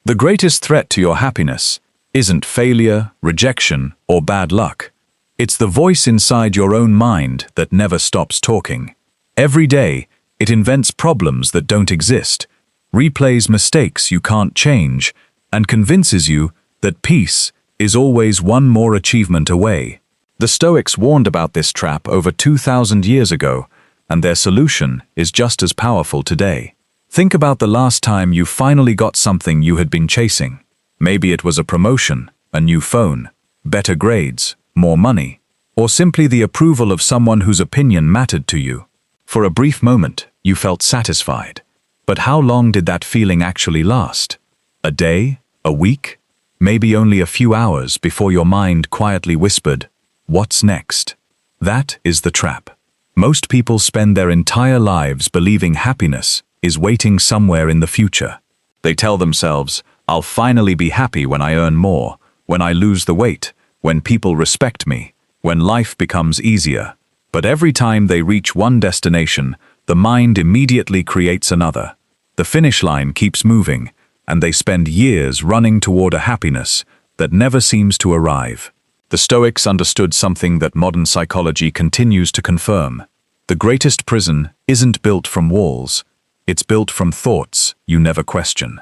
The greatest threat to your happiness isn't failure, rejection, or bad luck. It's the voice inside your own mind that never stops talking. Every day, it invents problems that don't exist, replays mistakes you can't change, and convinces you that peace is always one more achievement away. The Stoics warned about this trap over 2,000 years ago, and their solution is just as powerful today. Think about the last time you finally got something you had been chasing. Maybe it was a promotion, a new phone, better grades, more money, or simply the approval of someone whose opinion mattered to you. For a brief moment, you felt satisfied. But how long did that feeling actually last? A day? A week? Maybe only a few hours before your mind quietly whispered, "What's next?" That is the trap. Most people spend their entire lives believing happiness is waiting somewhere in the future. They tell themselves, "I'll finally be happy when I earn more, when I lose the weight, when people respect me, when life becomes easier." But every time they reach one destination, the mind immediately creates another. The finish line keeps moving, and they spend years running toward a happiness that never seems to arrive. The Stoics understood something that modern psychology continues to confirm. The greatest prison isn't built from walls. It's built from thoughts you never question.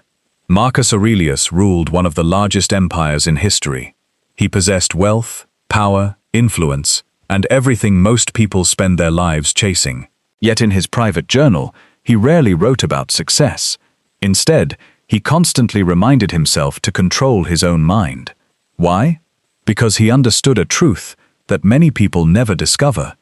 Marcus Aurelius ruled one of the largest empires in history. He possessed wealth, power, influence, and everything most people spend their lives chasing. Yet in his private journal, he rarely wrote about success. Instead, he constantly reminded himself to control his own mind. Why? Because he understood a truth that many people never discover.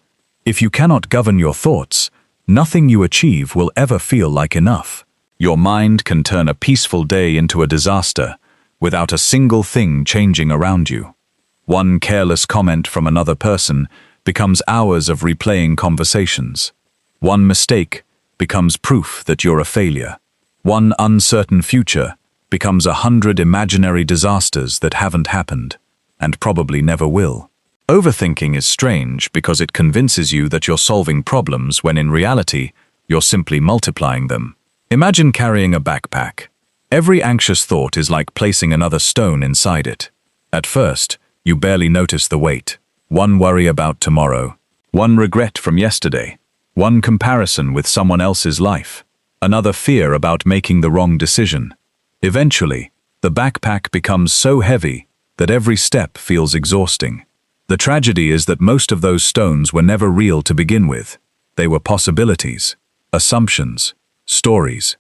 If you cannot govern your thoughts, nothing you achieve will ever feel like enough. Your mind can turn a peaceful day into a disaster without a single thing changing around you. One careless comment from another person becomes hours of replaying conversations. One mistake becomes proof that you're a failure. One uncertain future becomes 100 imaginary disasters that haven't happened, and probably never will. Overthinking is strange because it convinces you that you're solving problems when in reality, you're simply multiplying them. Imagine carrying a backpack. Every anxious thought is like placing another stone inside it. At first, you barely notice the weight. One worry about tomorrow, one regret from yesterday, one comparison with someone else's life, another fear about making the wrong decision. Eventually, the backpack becomes so heavy that every step feels exhausting. The tragedy is that most of those stones were never real to begin with. They were possibilities, assumptions, stories.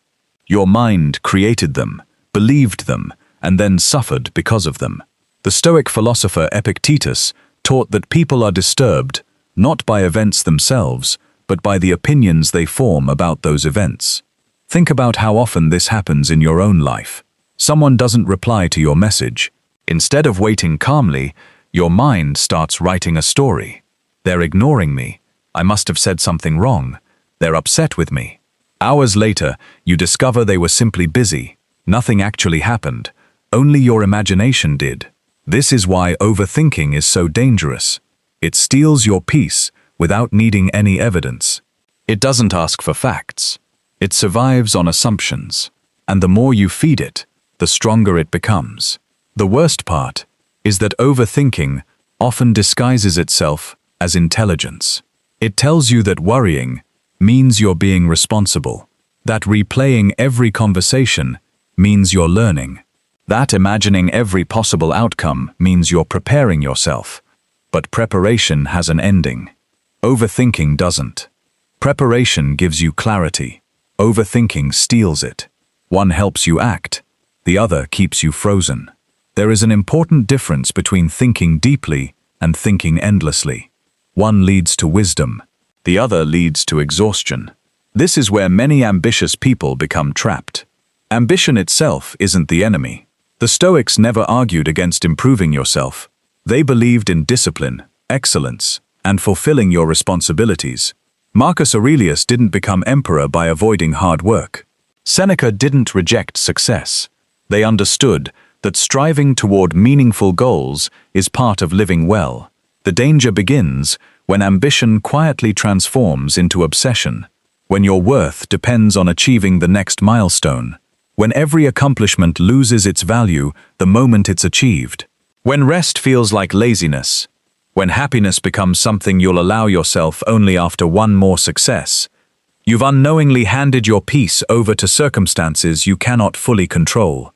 Your mind created them, believed them, and then suffered because of them. The Stoic philosopher Epictetus taught that people are disturbed not by events themselves, but by the opinions they form about those events. Think about how often this happens in your own life. Someone doesn't reply to your message. Instead of waiting calmly, your mind starts writing a story. They're ignoring me. I must have said something wrong. They're upset with me. Hours later, you discover they were simply busy. Nothing actually happened. Only your imagination did. This is why overthinking is so dangerous. It steals your peace without needing any evidence. It doesn't ask for facts. It survives on assumptions. And the more you feed it, the stronger it becomes. The worst part is that overthinking often disguises itself as intelligence. It tells you that worrying means you're being responsible, that replaying every conversation means you're learning, that imagining every possible outcome means you're preparing yourself. But preparation has an ending. Overthinking doesn't. Preparation gives you clarity. Overthinking steals it. One helps you act, the other keeps you frozen. There is an important difference between thinking deeply and thinking endlessly. One leads to wisdom, the other leads to exhaustion. This is where many ambitious people become trapped. Ambition itself isn't the enemy. The Stoics never argued against improving yourself. They believed in discipline, excellence, and fulfilling your responsibilities. Marcus Aurelius didn't become emperor by avoiding hard work. Seneca didn't reject success. They understood that striving toward meaningful goals is part of living well. The danger begins when ambition quietly transforms into obsession, when your worth depends on achieving the next milestone. when every accomplishment loses its value the moment it's achieved, when rest feels like laziness, when happiness becomes something you'll allow yourself only after one more success, you've unknowingly handed your peace over to circumstances you cannot fully control.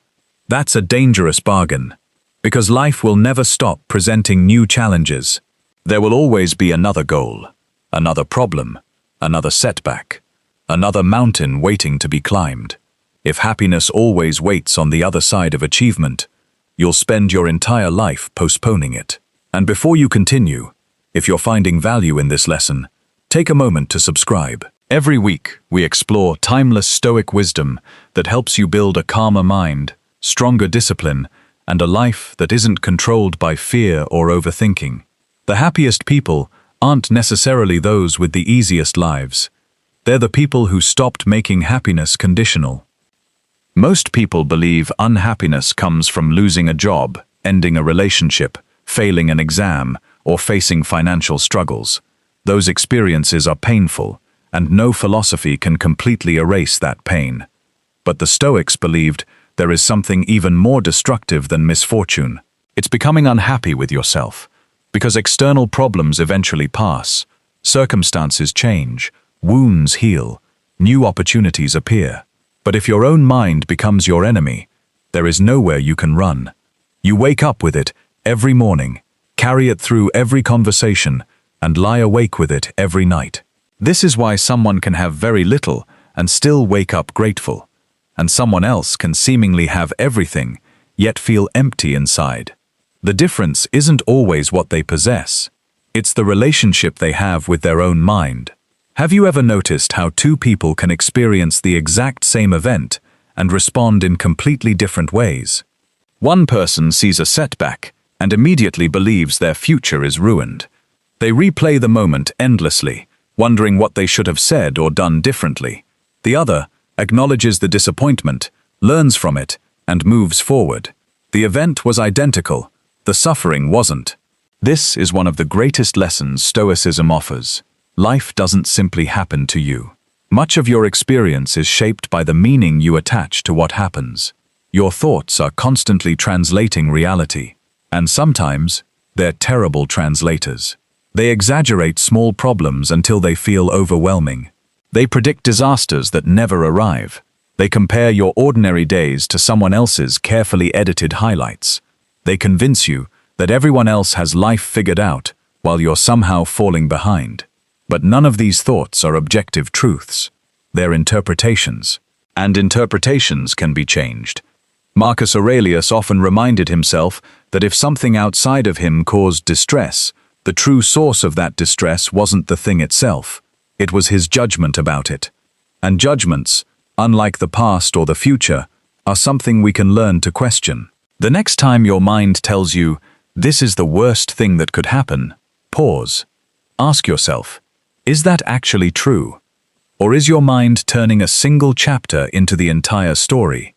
That's a dangerous bargain, because life will never stop presenting new challenges. There will always be another goal, another problem, another setback, another mountain waiting to be climbed. If happiness always waits on the other side of achievement, you'll spend your entire life postponing it. And before you continue, if you're finding value in this lesson, take a moment to subscribe. Every week, we explore timeless Stoic wisdom that helps you build a calmer mind, stronger discipline, and a life that isn't controlled by fear or overthinking. The happiest people aren't necessarily those with the easiest lives. They're the people who stopped making happiness conditional. Most people believe unhappiness comes from losing a job, ending a relationship, failing an exam, or facing financial struggles. Those experiences are painful, and no philosophy can completely erase that pain. But the Stoics believed there is something even more destructive than misfortune. It's becoming unhappy with yourself, because external problems eventually pass, circumstances change, wounds heal, new opportunities appear. But if your own mind becomes your enemy, there is nowhere you can run. You wake up with it every morning, carry it through every conversation, and lie awake with it every night. This is why someone can have very little and still wake up grateful, and someone else can seemingly have everything, yet feel empty inside. The difference isn't always what they possess. It's the relationship they have with their own mind. Have you ever noticed how two people can experience the exact same event and respond in completely different ways? One person sees a setback and immediately believes their future is ruined. They replay the moment endlessly, wondering what they should have said or done differently. The other acknowledges the disappointment, learns from it, and moves forward. The event was identical, the suffering wasn't. This is one of the greatest lessons Stoicism offers. Life doesn't simply happen to you. Much of your experience is shaped by the meaning you attach to what happens. Your thoughts are constantly translating reality, and sometimes they're terrible translators. They exaggerate small problems until they feel overwhelming. They predict disasters that never arrive. They compare your ordinary days to someone else's carefully edited highlights. They convince you that everyone else has life figured out while you're somehow falling behind. But none of these thoughts are objective truths. They're interpretations. And interpretations can be changed. Marcus Aurelius often reminded himself that if something outside of him caused distress, the true source of that distress wasn't the thing itself. It was his judgment about it. And judgments, unlike the past or the future, are something we can learn to question. The next time your mind tells you, "This is the worst thing that could happen," pause. Ask yourself, is that actually true? Or is your mind turning a single chapter into the entire story?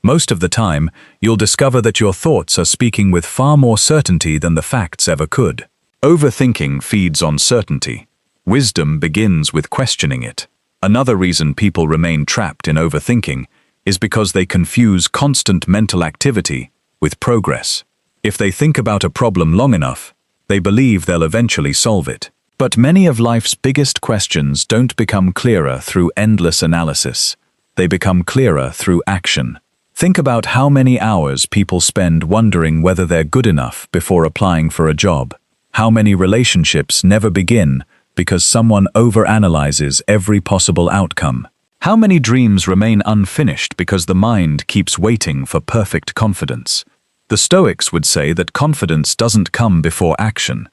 Most of the time, you'll discover that your thoughts are speaking with far more certainty than the facts ever could. Overthinking feeds on certainty. Wisdom begins with questioning it. Another reason people remain trapped in overthinking is because they confuse constant mental activity with progress. If they think about a problem long enough, they believe they'll eventually solve it. But many of life's biggest questions don't become clearer through endless analysis. They become clearer through action. Think about how many hours people spend wondering whether they're good enough before applying for a job. How many relationships never begin because someone overanalyzes every possible outcome. How many dreams remain unfinished because the mind keeps waiting for perfect confidence. The Stoics would say that confidence doesn't come before action.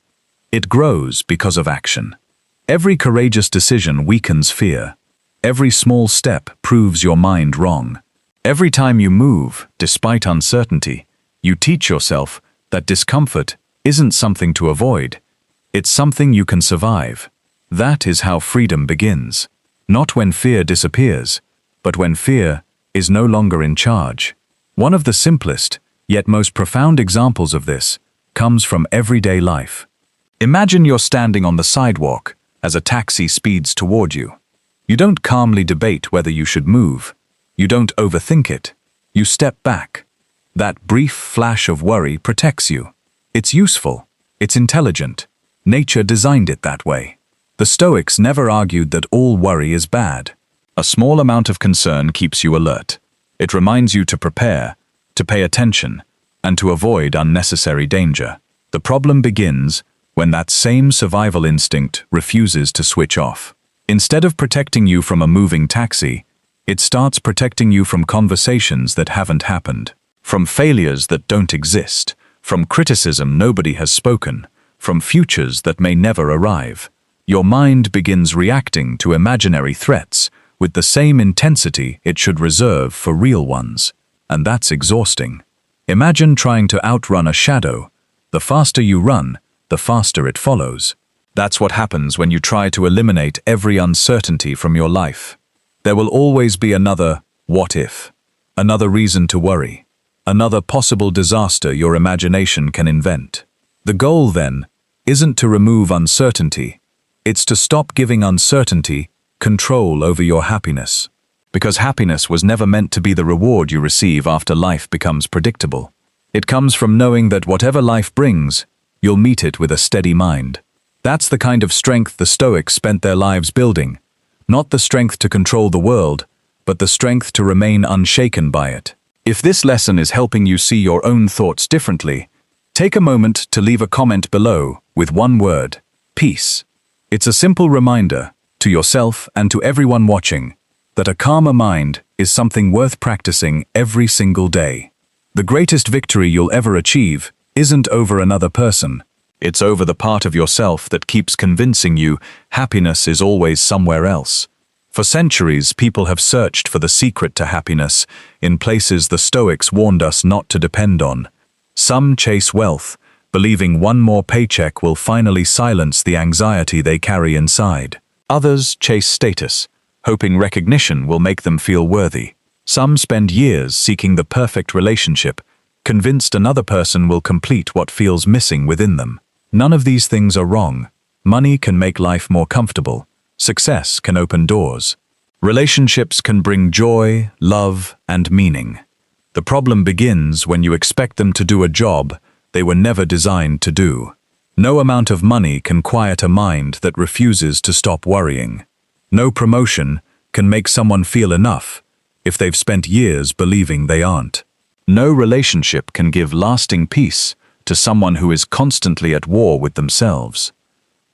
It grows because of action. Every courageous decision weakens fear. Every small step proves your mind wrong. Every time you move, despite uncertainty, you teach yourself that discomfort isn't something to avoid. It's something you can survive. That is how freedom begins. Not when fear disappears, but when fear is no longer in charge. One of the simplest, yet most profound examples of this comes from everyday life. Imagine you're standing on the sidewalk as a taxi speeds toward you. You don't calmly debate whether you should move. You don't overthink it. You step back. That brief flash of worry protects you. It's useful. It's intelligent. Nature designed it that way. The Stoics never argued that all worry is bad. A small amount of concern keeps you alert. It reminds you to prepare, to pay attention, and to avoid unnecessary danger. The problem begins when that same survival instinct refuses to switch off. Instead of protecting you from a moving taxi, it starts protecting you from conversations that haven't happened, from failures that don't exist, from criticism nobody has spoken, from futures that may never arrive. Your mind begins reacting to imaginary threats with the same intensity it should reserve for real ones, and that's exhausting. Imagine trying to outrun a shadow. The faster you run, the faster it follows. That's what happens when you try to eliminate every uncertainty from your life. There will always be another what if, another reason to worry, another possible disaster your imagination can invent. The goal, then, isn't to remove uncertainty. It's to stop giving uncertainty control over your happiness. Because happiness was never meant to be the reward you receive after life becomes predictable. It comes from knowing that whatever life brings, you'll meet it with a steady mind. That's the kind of strength the Stoics spent their lives building. Not the strength to control the world, but the strength to remain unshaken by it. If this lesson is helping you see your own thoughts differently, take a moment to leave a comment below with one word: peace. It's a simple reminder, to yourself and to everyone watching, that a calmer mind is something worth practicing every single day. The greatest victory you'll ever achieve isn't over another person. It's over the part of yourself that keeps convincing you happiness is always somewhere else. For centuries, people have searched for the secret to happiness in places the Stoics warned us not to depend on. Some chase wealth, believing one more paycheck will finally silence the anxiety they carry inside. Others chase status, hoping recognition will make them feel worthy. Some spend years seeking the perfect relationship, convinced another person will complete what feels missing within them. None of these things are wrong. Money can make life more comfortable. Success can open doors. Relationships can bring joy, love, and meaning. The problem begins when you expect them to do a job they were never designed to do. No amount of money can quiet a mind that refuses to stop worrying. No promotion can make someone feel enough if they've spent years believing they aren't. No relationship can give lasting peace to someone who is constantly at war with themselves.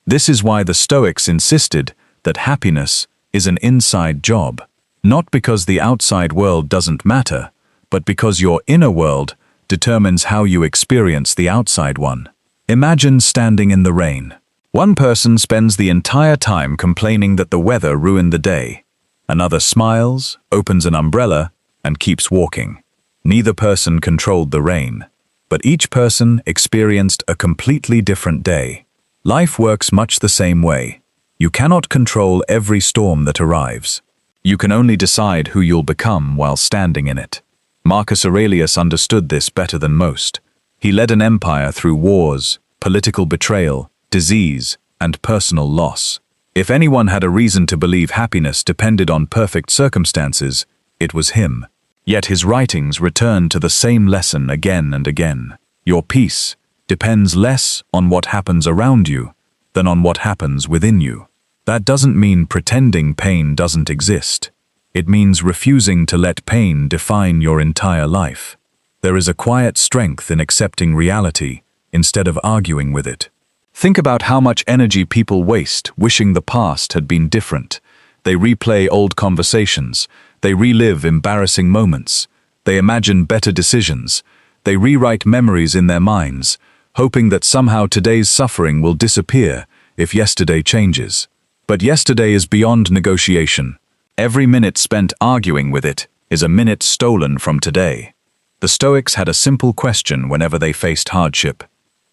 This is why the Stoics insisted that happiness is an inside job, not because the outside world doesn't matter, but because your inner world determines how you experience the outside one. Imagine standing in the rain. One person spends the entire time complaining that the weather ruined the day. Another smiles, opens an umbrella, and keeps walking. Neither person controlled the rain, but each person experienced a completely different day. Life works much the same way. You cannot control every storm that arrives. You can only decide who you'll become while standing in it. Marcus Aurelius understood this better than most. He led an empire through wars, political betrayal, disease, and personal loss. If anyone had a reason to believe happiness depended on perfect circumstances, it was him. Yet his writings return to the same lesson again and again. Your peace depends less on what happens around you than on what happens within you. That doesn't mean pretending pain doesn't exist. It means refusing to let pain define your entire life. There is a quiet strength in accepting reality instead of arguing with it. Think about how much energy people waste wishing the past had been different. They replay old conversations. They relive embarrassing moments. They imagine better decisions. They rewrite memories in their minds, hoping that somehow today's suffering will disappear if yesterday changes. But yesterday is beyond negotiation. Every minute spent arguing with it is a minute stolen from today. The Stoics had a simple question whenever they faced hardship.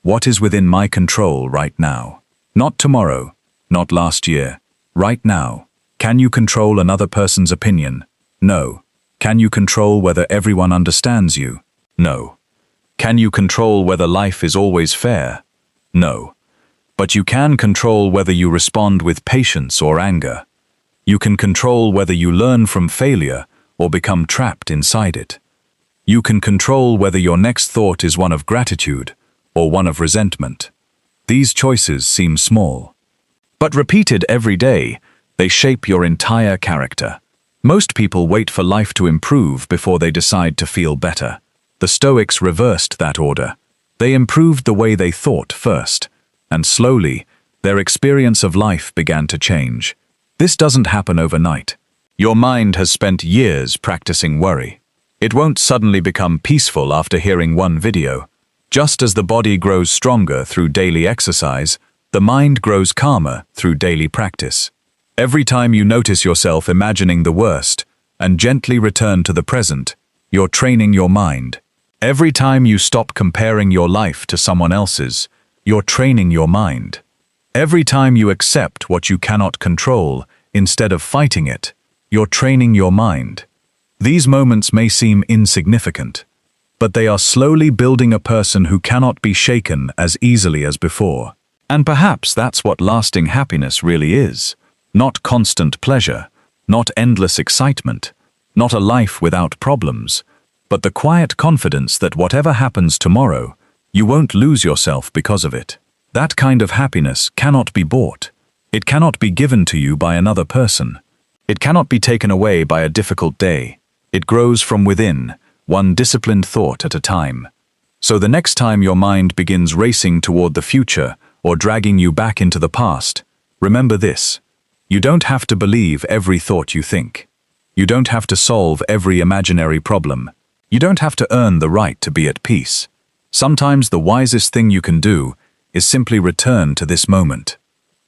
What is within my control right now? Not tomorrow, not last year. Right now. Can you control another person's opinion? No. Can you control whether everyone understands you? No. Can you control whether life is always fair? No. But you can control whether you respond with patience or anger. You can control whether you learn from failure or become trapped inside it. You can control whether your next thought is one of gratitude or one of resentment. These choices seem small, but repeated every day, they shape your entire character. Most people wait for life to improve before they decide to feel better. The Stoics reversed that order. They improved the way they thought first, and slowly, their experience of life began to change. This doesn't happen overnight. Your mind has spent years practicing worry. It won't suddenly become peaceful after hearing one video. Just as the body grows stronger through daily exercise, the mind grows calmer through daily practice. Every time you notice yourself imagining the worst and gently return to the present, you're training your mind. Every time you stop comparing your life to someone else's, you're training your mind. Every time you accept what you cannot control instead of fighting it, you're training your mind. These moments may seem insignificant, but they are slowly building a person who cannot be shaken as easily as before. And perhaps that's what lasting happiness really is. Not constant pleasure, not endless excitement, not a life without problems, but the quiet confidence that whatever happens tomorrow, you won't lose yourself because of it. That kind of happiness cannot be bought. It cannot be given to you by another person. It cannot be taken away by a difficult day. It grows from within, one disciplined thought at a time. So the next time your mind begins racing toward the future or dragging you back into the past, remember this. You don't have to believe every thought you think. You don't have to solve every imaginary problem. You don't have to earn the right to be at peace. Sometimes the wisest thing you can do is simply return to this moment.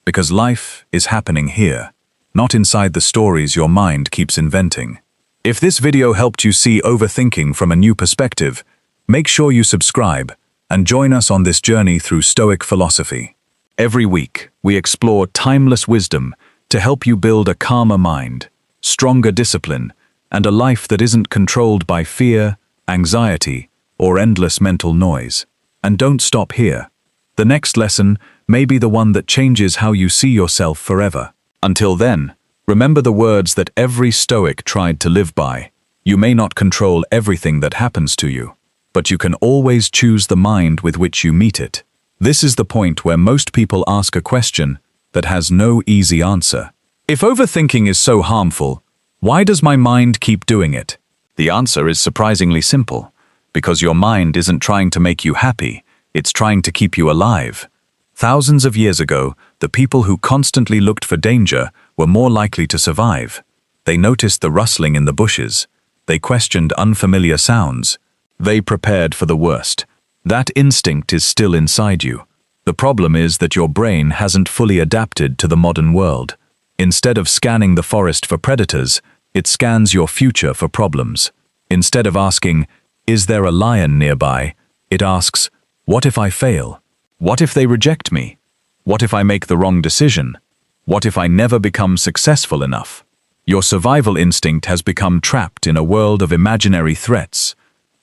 Because life is happening here, not inside the stories your mind keeps inventing. If this video helped you see overthinking from a new perspective, make sure you subscribe and join us on this journey through Stoic philosophy. Every week, we explore timeless wisdom to help you build a calmer mind, stronger discipline, and a life that isn't controlled by fear, anxiety, or endless mental noise. And don't stop here. The next lesson may be the one that changes how you see yourself forever. Until then, remember the words that every Stoic tried to live by. You may not control everything that happens to you, but you can always choose the mind with which you meet it. This is the point where most people ask a question that has no easy answer. If overthinking is so harmful, why does my mind keep doing it? The answer is surprisingly simple. Because your mind isn't trying to make you happy, it's trying to keep you alive. Thousands of years ago, the people who constantly looked for danger were more likely to survive. They noticed the rustling in the bushes. They questioned unfamiliar sounds. They prepared for the worst. That instinct is still inside you. The problem is that your brain hasn't fully adapted to the modern world. Instead of scanning the forest for predators, it scans your future for problems. Instead of asking, "Is there a lion nearby?" it asks, "What if I fail? What if they reject me? What if I make the wrong decision? What if I never become successful enough?" Your survival instinct has become trapped in a world of imaginary threats,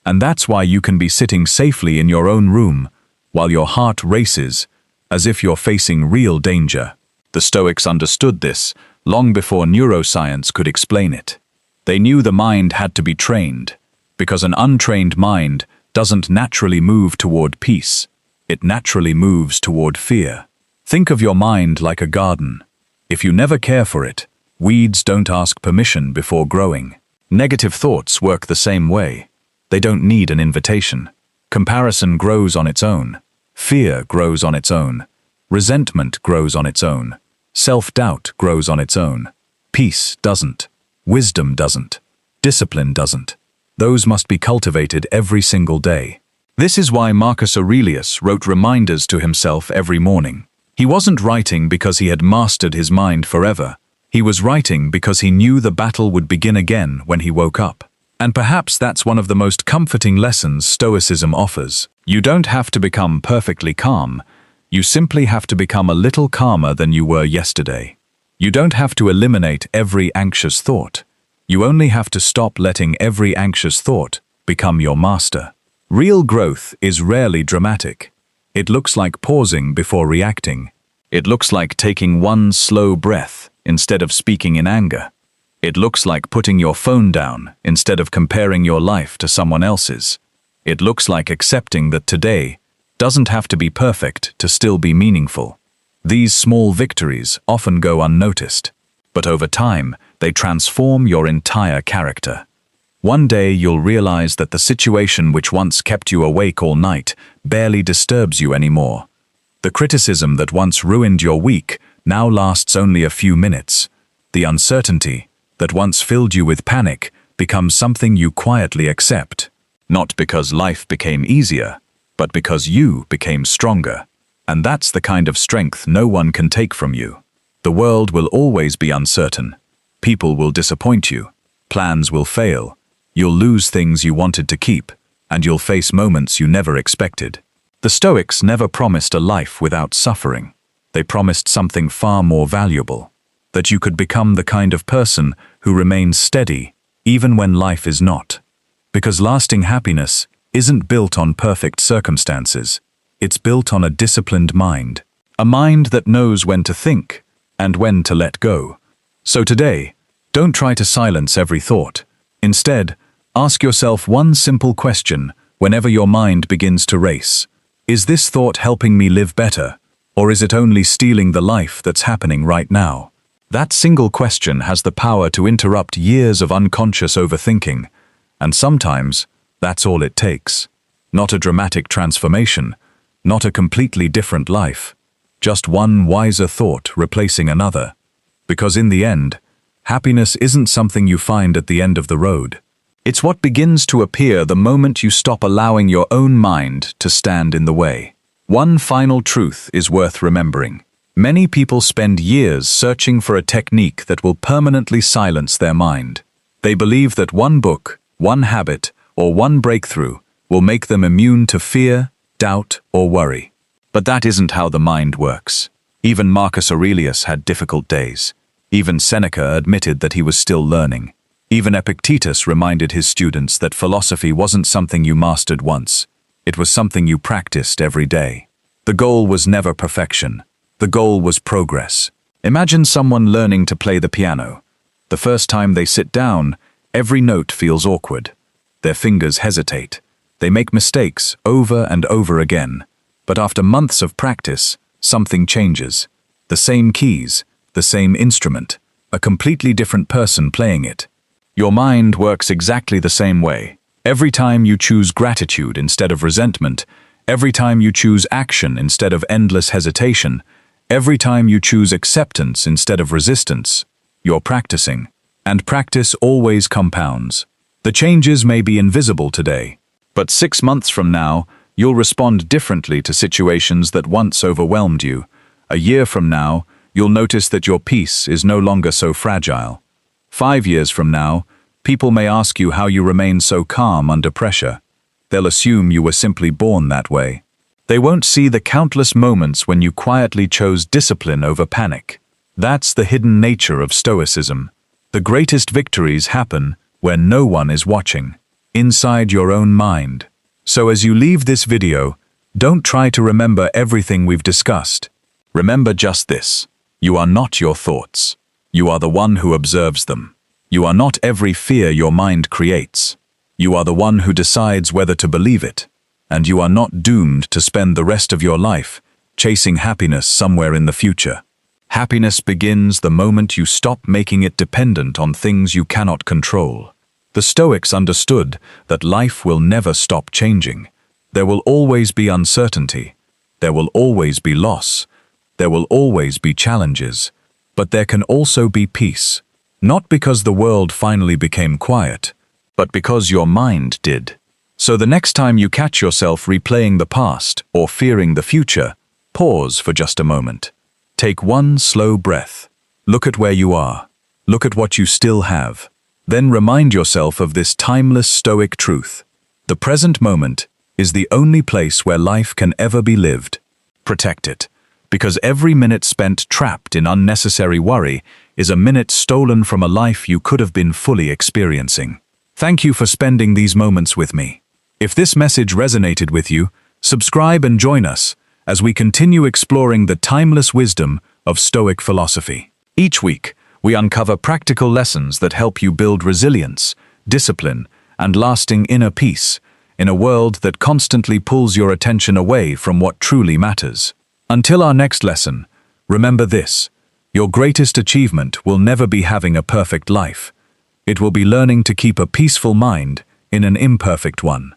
and that's why you can be sitting safely in your own room while your heart races as if you're facing real danger. The Stoics understood this long before neuroscience could explain it. They knew the mind had to be trained, because an untrained mind doesn't naturally move toward peace. It naturally moves toward fear. Think of your mind like a garden. If you never care for it, weeds don't ask permission before growing. Negative thoughts work the same way. They don't need an invitation. Comparison grows on its own. Fear grows on its own. Resentment grows on its own. Self-doubt grows on its own. Peace doesn't. Wisdom doesn't. Discipline doesn't. Those must be cultivated every single day. This is why Marcus Aurelius wrote reminders to himself every morning. He wasn't writing because he had mastered his mind forever. He was writing because he knew the battle would begin again when he woke up. And perhaps that's one of the most comforting lessons Stoicism offers. You don't have to become perfectly calm. You simply have to become a little calmer than you were yesterday. You don't have to eliminate every anxious thought. You only have to stop letting every anxious thought become your master. Real growth is rarely dramatic. It looks like pausing before reacting. It looks like taking one slow breath instead of speaking in anger. It looks like putting your phone down instead of comparing your life to someone else's. It looks like accepting that today doesn't have to be perfect to still be meaningful. These small victories often go unnoticed, but over time, they transform your entire character. One day you'll realize that the situation which once kept you awake all night barely disturbs you anymore. The criticism that once ruined your week now lasts only a few minutes. The uncertainty that once filled you with panic becomes something you quietly accept. Not because life became easier, but because you became stronger. And that's the kind of strength no one can take from you. The world will always be uncertain. People will disappoint you. Plans will fail. You'll lose things you wanted to keep, and you'll face moments you never expected. The Stoics never promised a life without suffering. They promised something far more valuable, that you could become the kind of person who remains steady, even when life is not. Because lasting happiness isn't built on perfect circumstances. It's built on a disciplined mind. A mind that knows when to think and when to let go. So today, don't try to silence every thought. Instead, ask yourself one simple question whenever your mind begins to race. Is this thought helping me live better, or is it only stealing the life that's happening right now? That single question has the power to interrupt years of unconscious overthinking, and sometimes that's all it takes. Not a dramatic transformation, not a completely different life, just one wiser thought replacing another. Because in the end, happiness isn't something you find at the end of the road. It's what begins to appear the moment you stop allowing your own mind to stand in the way. One final truth is worth remembering. Many people spend years searching for a technique that will permanently silence their mind. They believe that one book, one habit, or one breakthrough will make them immune to fear, doubt, or worry. But that isn't how the mind works. Even Marcus Aurelius had difficult days. Even Seneca admitted that he was still learning. Even Epictetus reminded his students that philosophy wasn't something you mastered once. It was something you practiced every day. The goal was never perfection. The goal was progress. Imagine someone learning to play the piano. The first time they sit down, every note feels awkward. Their fingers hesitate. They make mistakes over and over again. But after months of practice, something changes. The same keys, the same instrument, a completely different person playing it. Your mind works exactly the same way. Every time you choose gratitude instead of resentment, every time you choose action instead of endless hesitation, every time you choose acceptance instead of resistance, you're practicing. And practice always compounds. The changes may be invisible today, but 6 months from now, you'll respond differently to situations that once overwhelmed you. A year from now, you'll notice that your peace is no longer so fragile. 5 years from now, people may ask you how you remain so calm under pressure. They'll assume you were simply born that way. They won't see the countless moments when you quietly chose discipline over panic. That's the hidden nature of Stoicism. The greatest victories happen where no one is watching, inside your own mind. So as you leave this video, don't try to remember everything we've discussed. Remember just this: you are not your thoughts. You are the one who observes them. You are not every fear your mind creates. You are the one who decides whether to believe it. And you are not doomed to spend the rest of your life chasing happiness somewhere in the future. Happiness begins the moment you stop making it dependent on things you cannot control. The Stoics understood that life will never stop changing. There will always be uncertainty. There will always be loss. There will always be challenges. But there can also be peace. Not because the world finally became quiet, but because your mind did. So the next time you catch yourself replaying the past or fearing the future, pause for just a moment. Take one slow breath. Look at where you are. Look at what you still have. Then remind yourself of this timeless Stoic truth. The present moment is the only place where life can ever be lived. Protect it, because every minute spent trapped in unnecessary worry is a minute stolen from a life you could have been fully experiencing. Thank you for spending these moments with me. If this message resonated with you, subscribe and join us as we continue exploring the timeless wisdom of Stoic philosophy. Each week, we uncover practical lessons that help you build resilience, discipline, and lasting inner peace in a world that constantly pulls your attention away from what truly matters. Until our next lesson, remember this: your greatest achievement will never be having a perfect life. It will be learning to keep a peaceful mind in an imperfect one.